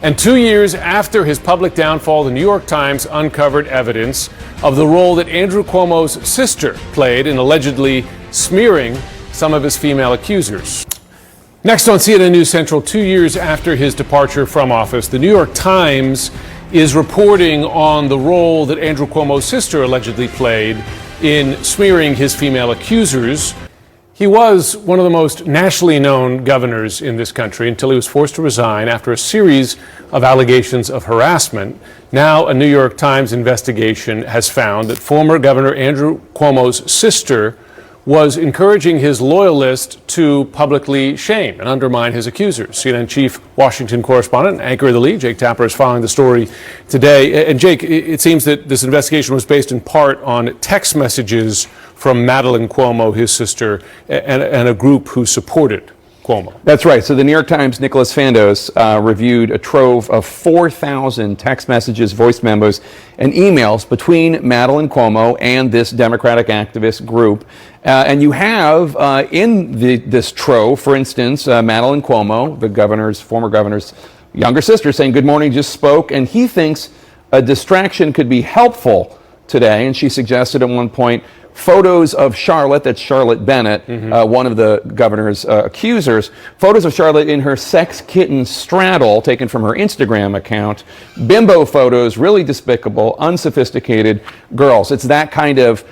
And 2 years after his public downfall, the New York Times uncovered evidence of the role that Andrew Cuomo's sister played in allegedly smearing some of his female accusers. Next on CNN News Central, 2 years after his departure from office, the New York Times is reporting on the role that Andrew Cuomo's sister allegedly played in smearing his female accusers. He was one of the most nationally known governors in this country until he was forced to resign after a series of allegations of harassment. Now, a New York Times investigation has found that former Governor Andrew Cuomo's sister was encouraging his loyalists to publicly shame and undermine his accusers. CNN chief Washington correspondent and anchor of the lead, Jake Tapper, is following the story today. And Jake, it seems that this investigation was based in part on text messages from Madeleine Cuomo, his sister, and a group who supported Cuomo. That's right. So the New York Times' Nicholas Fandos reviewed a trove of 4,000 text messages, voice memos, and emails between Madeleine Cuomo and this Democratic activist group. And you have in this trove, for instance, Madeleine Cuomo, the former governor's younger sister, saying, "Good morning, just spoke," and he thinks a distraction could be helpful today. And she suggested at one point photos of Charlotte, that's Charlotte Bennett, one of the governor's accusers, photos of Charlotte in her sex kitten straddle taken from her Instagram account, bimbo photos, really despicable, unsophisticated girls. It's that kind of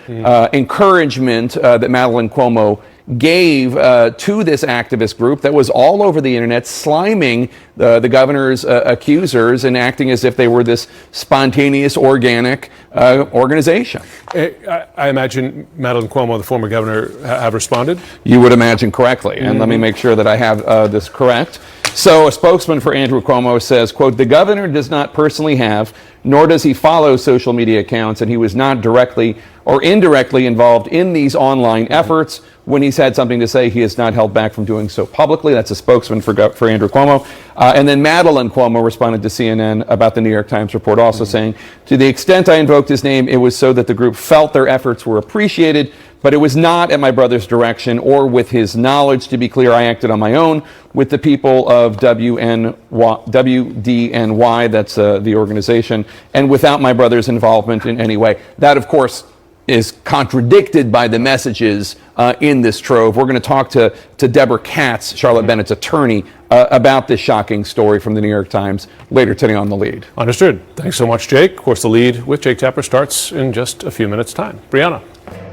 encouragement that Madeleine Cuomo gave to this activist group that was all over the internet, sliming the governor's accusers and acting as if they were this spontaneous, organic organization. I imagine Madeleine Cuomo, the former governor, have responded? You would imagine correctly. And let me make sure that I have this correct. So a spokesman for Andrew Cuomo says, quote, "The governor does not personally have, nor does he follow social media accounts, and he was not directly or indirectly involved in these online efforts. When he's had something to say, he has not held back from doing so publicly." That's a spokesman for Andrew Cuomo. And then Madeleine Cuomo responded to CNN about the New York Times report, also saying, "To the extent I invoked his name, it was so that the group felt their efforts were appreciated, but it was not at my brother's direction or with his knowledge. To be clear, I acted on my own with the people of WDNY, that's the organization, and without my brother's involvement in any way." That, of course, is contradicted by the messages in this trove. We're going to talk to Deborah Katz, Charlotte Bennett's attorney, about this shocking story from the New York Times later today on The Lead. Understood. Thanks so much, Jake. Of course, The Lead with Jake Tapper starts in just a few minutes' time. Brianna.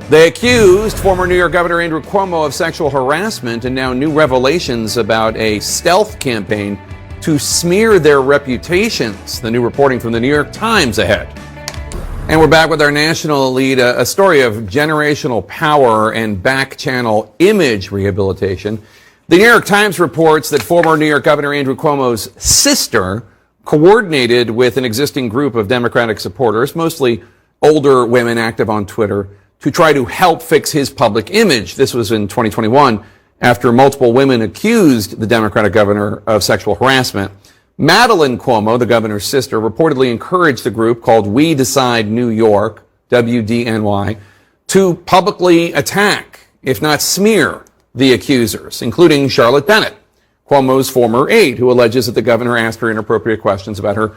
They accused former New York Governor Andrew Cuomo of sexual harassment, and now new revelations about a stealth campaign to smear their reputations. The new reporting from the New York Times ahead. And we're back with our national lead, a story of generational power and back-channel image rehabilitation. The New York Times reports that former New York Governor Andrew Cuomo's sister coordinated with an existing group of Democratic supporters, mostly older women active on Twitter, to try to help fix his public image. This was in 2021, after multiple women accused the Democratic governor of sexual harassment. Madeleine Cuomo, the governor's sister, reportedly encouraged the group called We Decide New York, WDNY, to publicly attack, if not smear, the accusers, including Charlotte Bennett, Cuomo's former aide, who alleges that the governor asked her inappropriate questions about her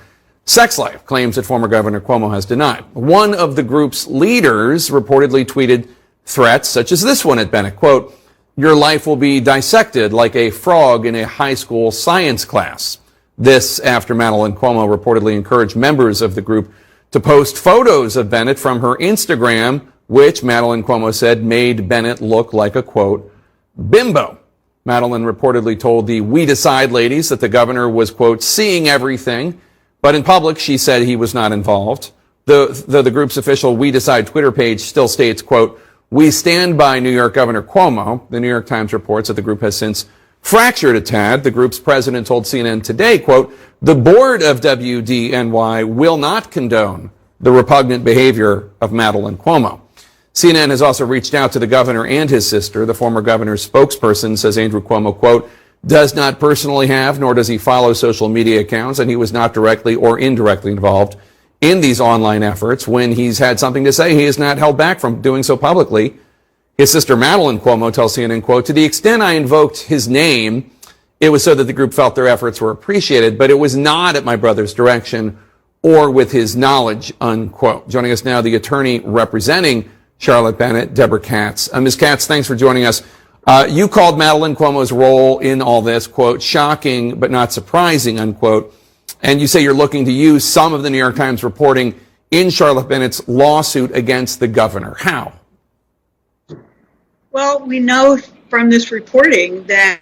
sex life, claims that former Governor Cuomo has denied. One of the group's leaders reportedly tweeted threats such as this one at Bennett, quote, "Your life will be dissected like a frog in a high school science class." This after Madeleine Cuomo reportedly encouraged members of the group to post photos of Bennett from her Instagram, which Madeleine Cuomo said made Bennett look like a, quote, bimbo. Madeleine reportedly told the We Decide ladies that the governor was, quote, seeing everything, but in public she said he was not involved. Though the group's official We Decide Twitter page still states, quote, "We stand by New York Governor Cuomo." The New York Times reports that the group has since fractured a tad. The group's president told CNN today, quote, "The board of WDNY will not condone the repugnant behavior of Madeleine Cuomo." CNN has also reached out to the governor and his sister. The former governor's spokesperson says Andrew Cuomo, quote, "does not personally have, nor does he follow social media accounts, and he was not directly or indirectly involved in these online efforts. When he's had something to say, he has not held back from doing so publicly." His sister Madeleine Cuomo tells CNN, quote, "To the extent I invoked his name, It was so that the group felt their efforts were appreciated, but it was not at my brother's direction or with his knowledge, unquote. Joining us now, the attorney representing Charlotte Bennett, Deborah Katz. Ms. Katz, thanks for joining us. You called Madeleine Cuomo's role in all this, quote, shocking but not surprising, unquote. And you say you're looking to use some of the New York Times reporting in Charlotte Bennett's lawsuit against the governor. How? Well, we know from this reporting that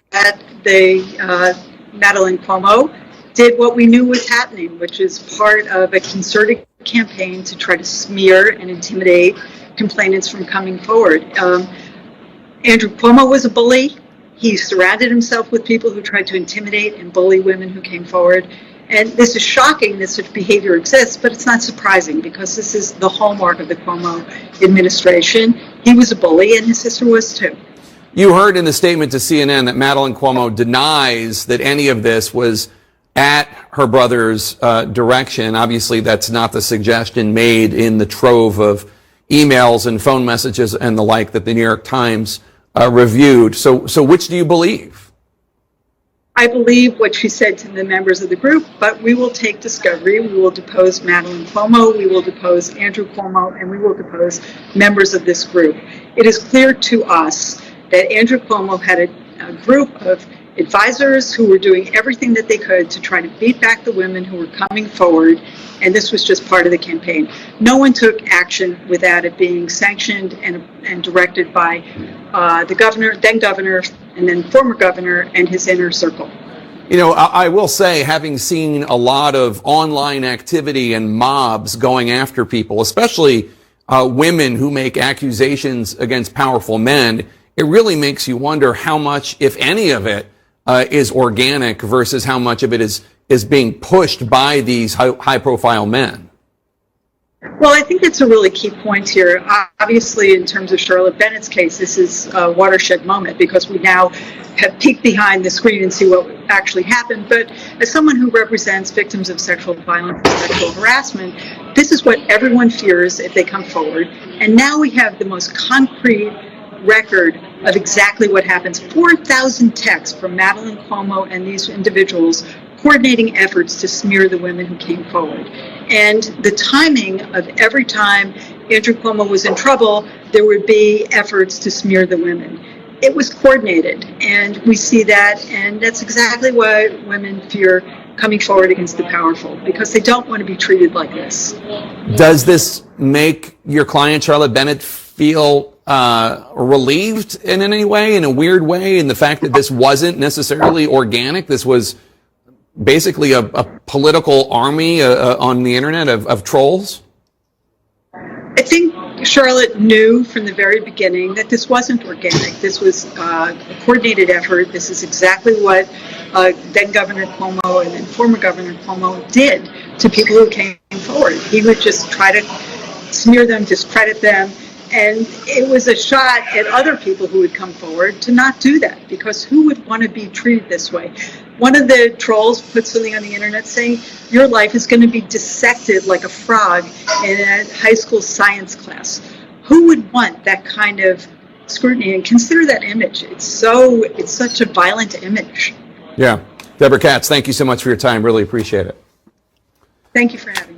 Madeleine Cuomo did what we knew was happening, which is part of a concerted campaign to try to smear and intimidate complainants from coming forward. Andrew Cuomo was a bully. He surrounded himself with people who tried to intimidate and bully women who came forward. And this is shocking that such behavior exists, but it's not surprising because this is the hallmark of the Cuomo administration. He was a bully and his sister was too. You heard in the statement to CNN that Madeleine Cuomo denies that any of this was at her brother's direction. Obviously, that's not the suggestion made in the trove of emails and phone messages and the like that the New York Times reviewed. So which do you believe? I believe what she said to the members of the group, but we will take discovery. We will depose Madeleine Cuomo, we will depose Andrew Cuomo, and we will depose members of this group. It is clear to us that Andrew Cuomo had a group of advisors who were doing everything that they could to try to beat back the women who were coming forward, and this was just part of the campaign. No one took action without it being sanctioned and directed by the governor, then governor, and then former governor and his inner circle. You know, I will say, having seen a lot of online activity and mobs going after people, especially women who make accusations against powerful men, it really makes you wonder how much, if any of it, is organic versus how much of it is being pushed by these high-profile men. Well, I think that's a really key point here. Obviously, in terms of Charlotte Bennett's case, this is a watershed moment because we now have peeked behind the screen and see what actually happened. But as someone who represents victims of sexual violence and sexual harassment, this is what everyone fears if they come forward. And now we have the most concrete record of exactly what happens. 4,000 texts from Madeleine Cuomo and these individuals coordinating efforts to smear the women who came forward. And the timing of every time Andrew Cuomo was in trouble, there would be efforts to smear the women. It was coordinated, and we see that, and that's exactly why women fear coming forward against the powerful, because they don't want to be treated like this. Does this make your client, Charlotte Bennett, feel relieved in any way, in a weird way, in the fact that this wasn't necessarily organic? This was basically a political army on the internet of trolls? I think Charlotte knew from the very beginning that this wasn't organic. This was a coordinated effort. This is exactly what then Governor Cuomo and then former Governor Cuomo did to people who came forward. He would just try to smear them, discredit them. And it was a shot at other people who would come forward to not do that, because who would want to be treated this way? One of the trolls put something on the internet saying, your life is going to be dissected like a frog in a high school science class. Who would want that kind of scrutiny? And consider that image. It's such a violent image. Yeah. Deborah Katz, thank you so much for your time. Really appreciate it. Thank you for having me.